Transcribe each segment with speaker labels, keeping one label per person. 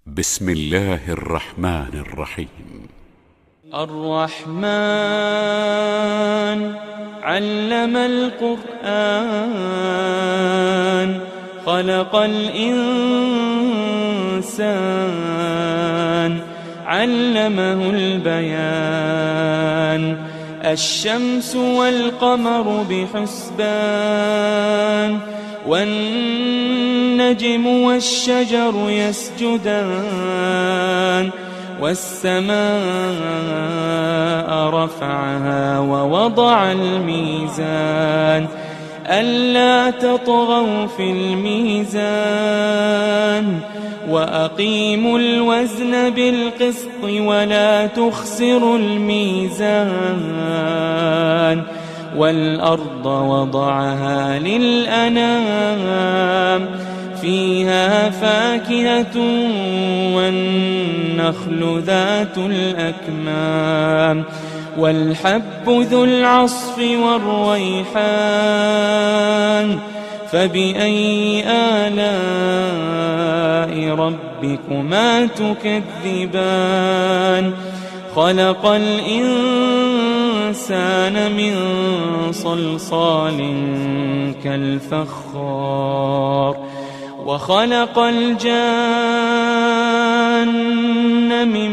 Speaker 1: بسم الله الرحمن الرحيم.
Speaker 2: الرحمن علم القرآن خلق الإنسان علمه البيان الشمس والقمر بحسبان والنجم والشجر يسجدان والسماء رفعها ووضع الميزان ألا تطغوا في الميزان وأقيموا الوزن بالقسط ولا تخسروا الميزان والأرض وضعها للأنام فيها فاكهة والنخل ذات الأكمام والحب ذو العصف والريحان فبأي آلاء ربكما تكذبان خلق الإنسان من صلصال كالفخار وخلق الجان من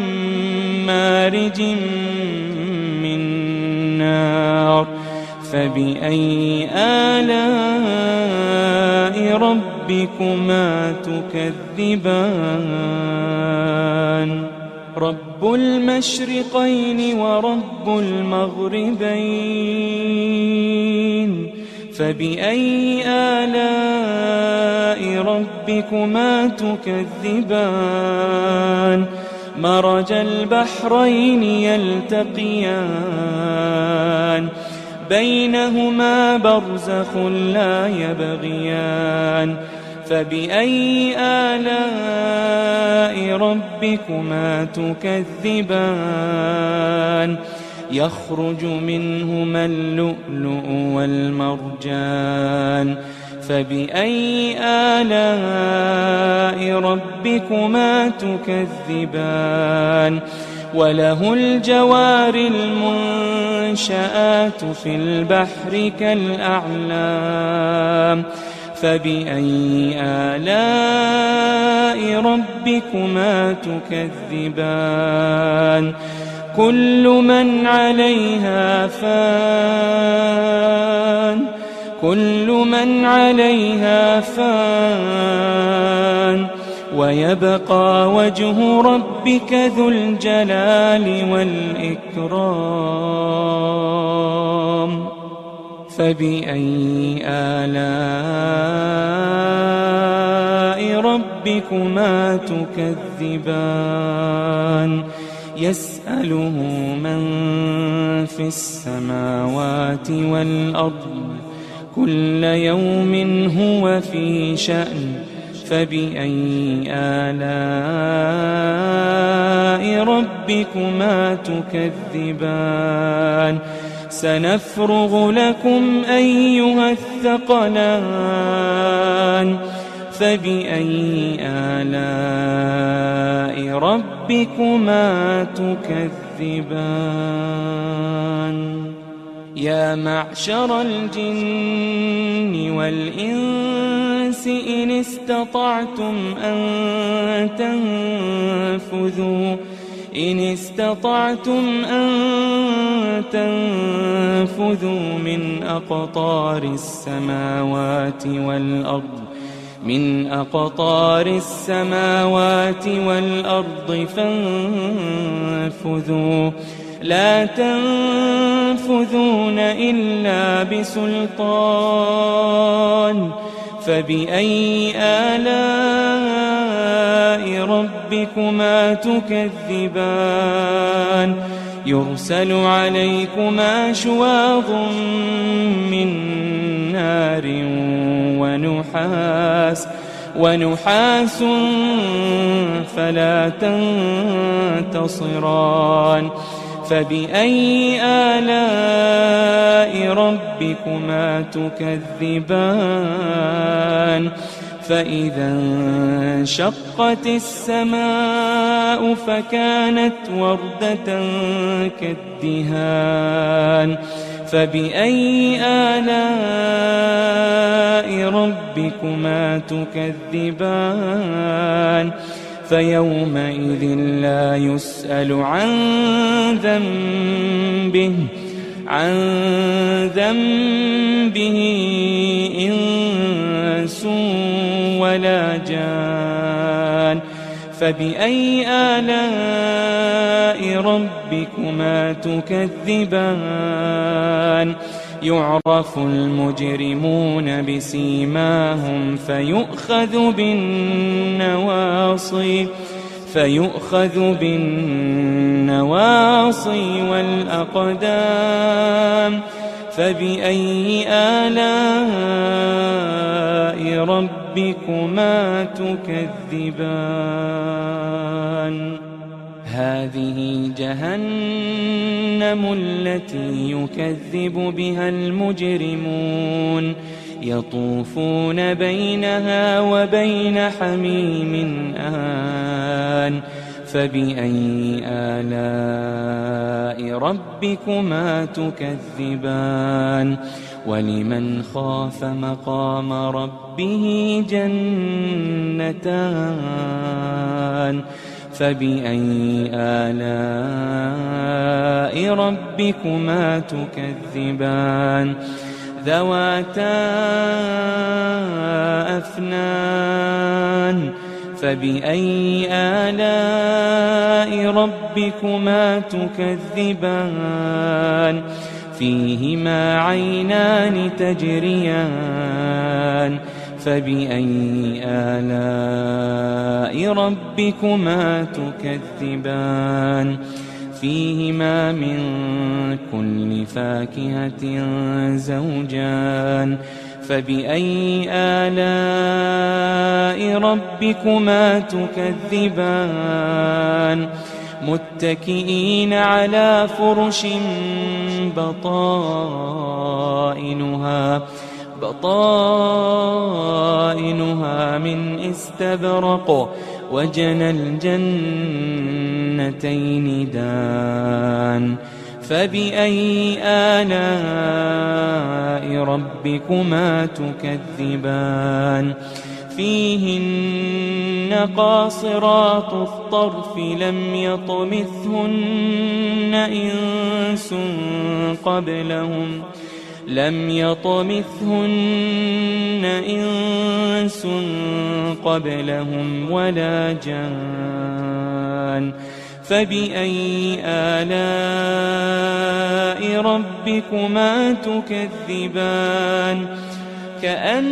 Speaker 2: مارج من نار فبأي آلاء ربكما تكذبان رب المشرقين ورب المغربين فبأي آلاء ربكما تكذبان مرج البحرين يلتقيان بينهما برزخ لا يبغيان فبأي آلاء ربكما تكذبان يخرج منهما اللؤلؤ والمرجان فبأي آلاء ربكما تكذبان وله الجوار المنشآت في البحر كالأعلام فبأي آلاء ربكما تكذبان كل من عليها فان ويبقى وجه ربك ذو الجلال والإكرام فبأي آلاء ربكما تكذبان يسأله من في السماوات والأرض كل يوم هو في شأن فبأي آلاء ربكما تكذبان سنفرغ لكم أيها الثقلان فبأي آلاء ربكما تكذبان يا معشر الجن والإنس إن استطعتم أن تنفذوا من أقطار السماوات والأرض فانفذوا لا تنفذون إلا بسلطان فبأي آلاء ربكما تكذبان يرسل عليكما شواظ من نار ونحاس فلا تنتصران فبأي آلاء ربكما تكذبان فإذا انشقت السماء فكانت وردة كالدهان فبأي آلاء ربكما تكذبان فيومئذ لا يسأل عن ذنبه إنس ولا جان فبأي آلاء ربكما تكذبان يعرف المجرمون بسيماهم فيؤخذ بالنواصي والأقدام فبأي آلاء ربكما تكذبان هذه جهنم التي يكذب بها المجرمون يطوفون بينها وبين حميم آن فبأي آلاء ربكما تكذبان ولمن خاف مقام ربه جنتان فبأي آلاء ربكما تكذبان ذواتا أفنان فبأي آلاء ربكما تكذبان فيهما عينان تجريان فبأي آلاء ربكما تكذبان فيهما من كل فاكهة زوجان فبأي آلاء ربكما تكذبان متكئين على فرش بطائنها من استبرق وجنى الجنتين دان فبأي آلاء ربكما تكذبان فيهن قاصرات الطرف لم يطمثهن إنس قبلهم ولا جان فبأي آلاء ربكما تكذبان كأنهن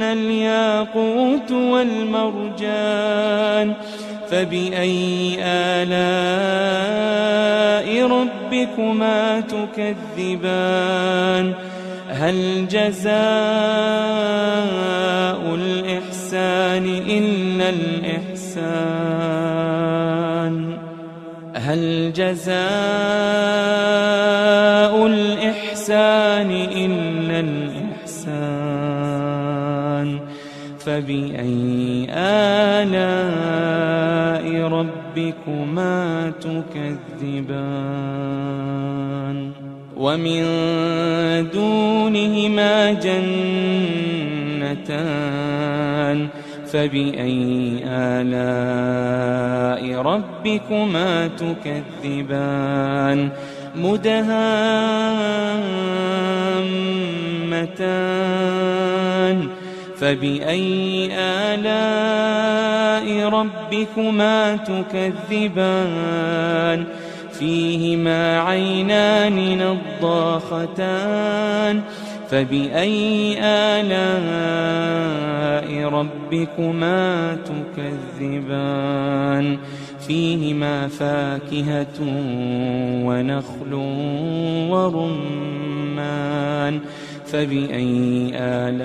Speaker 2: الياقوت والمرجان فبأي آلاء ربكما تكذبان هل جزاء الإحسان إلا الإحسان هل جزاء الإحسان إلا الإحسان فبأي آلاء ربكما تكذبان ومن دونهما جنتان فبأي آلاء ربكما تكذبان مدهامتان فبأي آلاء ربكما تكذبان فيهما عينان نضاختان فبأي آلاء ربكما تكذبان فيهما فاكهة ونخل ورمان فبأي آلاء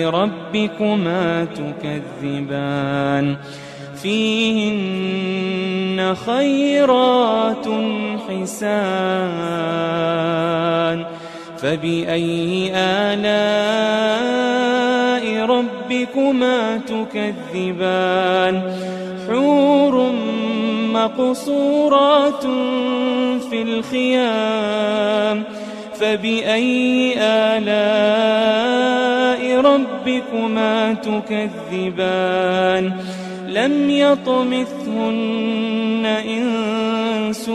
Speaker 2: ربكما تكذبان فيهن خيرات حسان فبأي آلاء ربكما تكذبان حور مقصورات في الخيام فبأي آلاء ربكما تكذبان لم يطمثهن إنس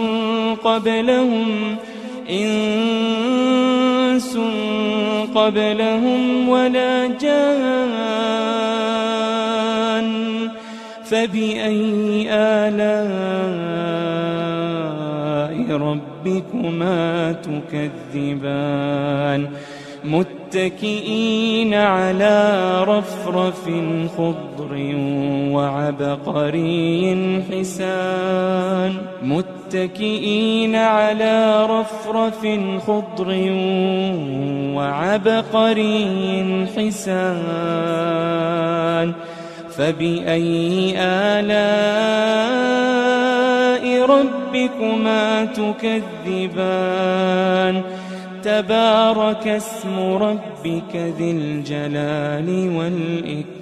Speaker 2: قبلهم ولا جان فبأي آلاء ربكما تكذبان متكئين على رفرف خضر وعبقري حسان متكئين على رفرف خضر وعبقري حسان فبأي آلاء ربكما تكذبان تبارك اسم ربك ذي الجلال والإكرام